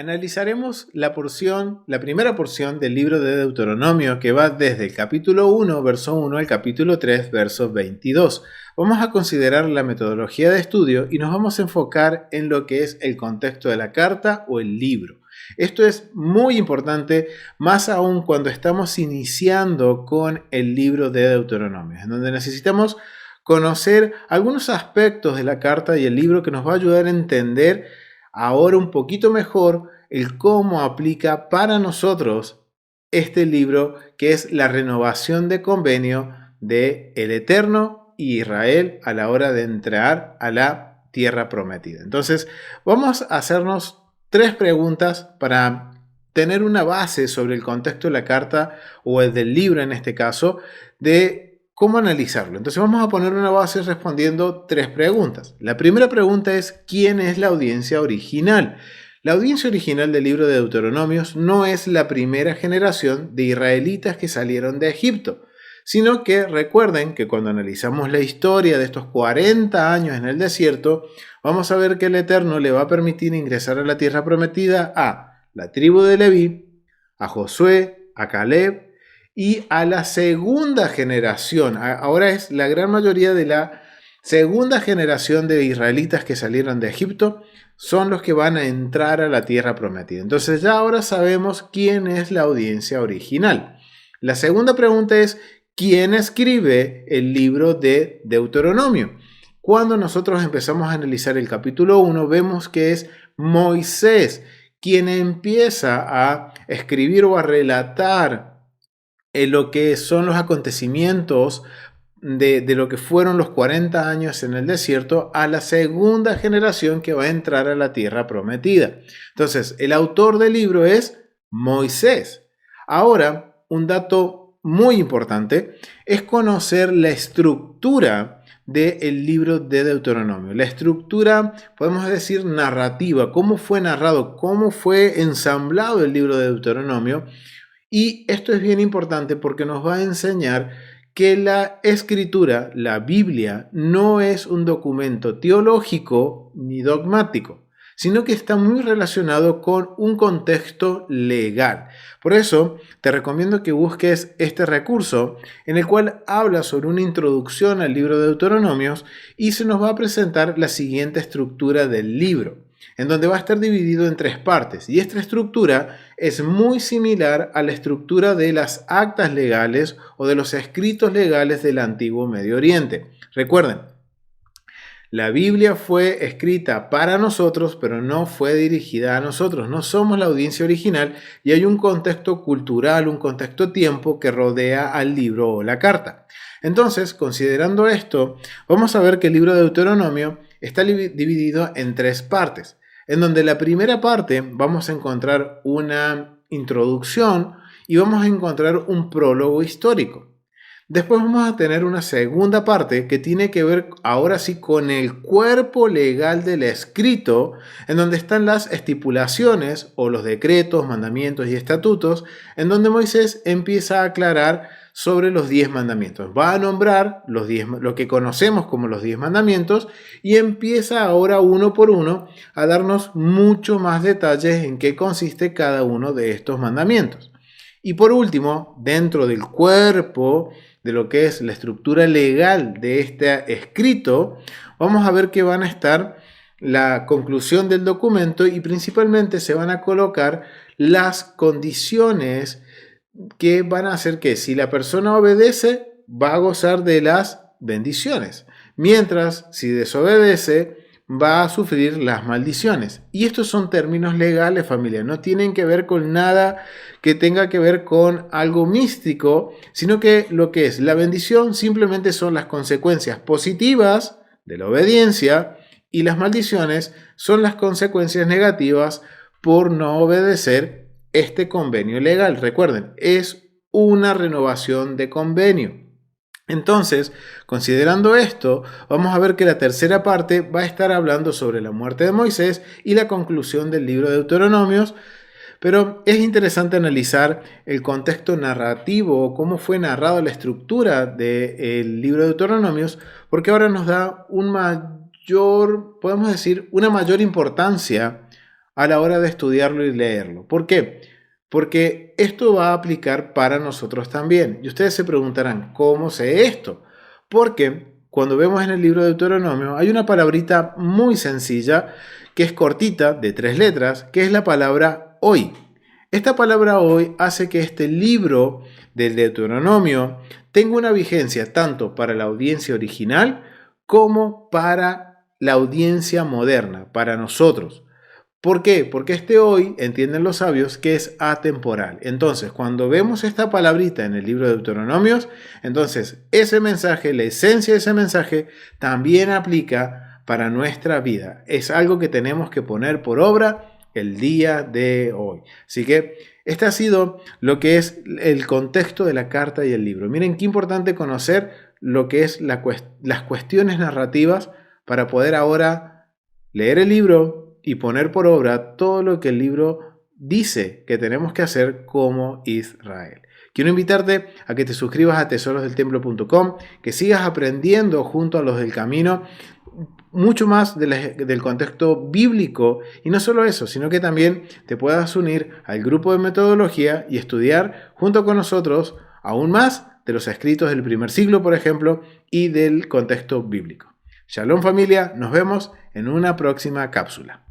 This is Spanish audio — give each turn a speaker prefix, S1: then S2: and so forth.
S1: Analizaremos la primera porción del libro de Deuteronomio que va desde el capítulo 1, verso 1 al capítulo 3, verso 22. Vamos a considerar la metodología de estudio y nos vamos a enfocar en lo que es el contexto de la carta o el libro. Esto es muy importante, más aún cuando estamos iniciando con el libro de Deuteronomio, en donde necesitamos conocer algunos aspectos de la carta y el libro que nos va a ayudar a entender ahora un poquito mejor el cómo aplica para nosotros este libro, que es la renovación de convenio de el Eterno y Israel a la hora de entrar a la tierra prometida. Entonces, vamos a hacernos 3 preguntas para tener una base sobre el contexto de la carta o el del libro en este caso, de cómo analizarlo. Entonces vamos a poner una base respondiendo 3 preguntas. La primera pregunta es: ¿quién es la audiencia original? La audiencia original del libro de Deuteronomios no es la primera generación de israelitas que salieron de Egipto, sino que recuerden que cuando analizamos la historia de estos 40 años en el desierto, vamos a ver que el Eterno le va a permitir ingresar a la tierra prometida a la tribu de Leví, a Josué, a Caleb y a la segunda generación. Ahora es la gran mayoría de la segunda generación de israelitas que salieron de Egipto son los que van a entrar a la tierra prometida. Entonces ya ahora sabemos quién es la audiencia original. La segunda pregunta es: ¿quién escribe el libro de Deuteronomio? Cuando nosotros empezamos a analizar el capítulo 1, vemos que es Moisés quien empieza a escribir o a relatar lo que son los acontecimientos de lo que fueron los 40 años en el desierto a la segunda generación que va a entrar a la tierra prometida. Entonces, el autor del libro es Moisés. Ahora, un dato muy importante es conocer la estructura del libro de Deuteronomio. La estructura, podemos decir, narrativa, cómo fue narrado, cómo fue ensamblado el libro de Deuteronomio. Y esto es bien importante porque nos va a enseñar que la escritura, la Biblia, no es un documento teológico ni dogmático, sino que está muy relacionado con un contexto legal. Por eso te recomiendo que busques este recurso en el cual habla sobre una introducción al libro de Deuteronomios y se nos va a presentar la siguiente estructura del libro, en donde va a estar dividido en 3 partes. Y esta estructura es muy similar a la estructura de las actas legales o de los escritos legales del antiguo Medio Oriente. Recuerden, la Biblia fue escrita para nosotros, pero no fue dirigida a nosotros. No somos la audiencia original y hay un contexto cultural, un contexto tiempo que rodea al libro o la carta. Entonces, considerando esto, vamos a ver que el libro de Deuteronomio está dividido en 3 partes, en donde la primera parte vamos a encontrar una introducción y vamos a encontrar un prólogo histórico. Después vamos a tener una segunda parte que tiene que ver ahora sí con el cuerpo legal del escrito, en donde están las estipulaciones o los decretos, mandamientos y estatutos, en donde Moisés empieza a aclarar sobre los 10 mandamientos. Va a nombrar lo que conocemos como los 10 mandamientos y empieza ahora uno por uno a darnos mucho más detalles en qué consiste cada uno de estos mandamientos. Y por último, dentro del cuerpo de lo que es la estructura legal de este escrito, vamos a ver que van a estar la conclusión del documento y principalmente se van a colocar las condiciones que van a hacer que si la persona obedece va a gozar de las bendiciones, mientras si desobedece va a sufrir las maldiciones. Y estos son términos legales, familia, no tienen que ver con nada que tenga que ver con algo místico, sino que lo que es la bendición simplemente son las consecuencias positivas de la obediencia y las maldiciones son las consecuencias negativas por no obedecer este convenio legal. Recuerden, es una renovación de convenio. Entonces, considerando esto, vamos a ver que la tercera parte va a estar hablando sobre la muerte de Moisés y la conclusión del libro de Deuteronomios, pero es interesante analizar el contexto narrativo o cómo fue narrada la estructura del libro de Deuteronomios, porque ahora nos da podemos decir, una mayor importancia a la hora de estudiarlo y leerlo. ¿Por qué? Porque esto va a aplicar para nosotros también. Y ustedes se preguntarán, ¿cómo sé esto? Porque cuando vemos en el libro de Deuteronomio hay una palabrita muy sencilla que es cortita, de 3 letras, que es la palabra hoy. Esta palabra hoy hace que este libro del Deuteronomio tenga una vigencia tanto para la audiencia original como para la audiencia moderna, para nosotros. ¿Por qué? Porque este hoy, entienden los sabios, que es atemporal. Entonces, cuando vemos esta palabrita en el libro de Deuteronomios, entonces ese mensaje, la esencia de ese mensaje, también aplica para nuestra vida. Es algo que tenemos que poner por obra el día de hoy. Así que este ha sido lo que es el contexto de la carta y el libro. Miren qué importante conocer lo que es las cuestiones narrativas para poder ahora leer el libro y poner por obra todo lo que el libro dice que tenemos que hacer como Israel. Quiero invitarte a que te suscribas a tesorosdeltemplo.com, que sigas aprendiendo junto a los del camino mucho más del contexto bíblico, y no solo eso, sino que también te puedas unir al grupo de metodología y estudiar junto con nosotros aún más de los escritos del primer siglo, por ejemplo, y del contexto bíblico. Shalom familia, nos vemos en una próxima cápsula.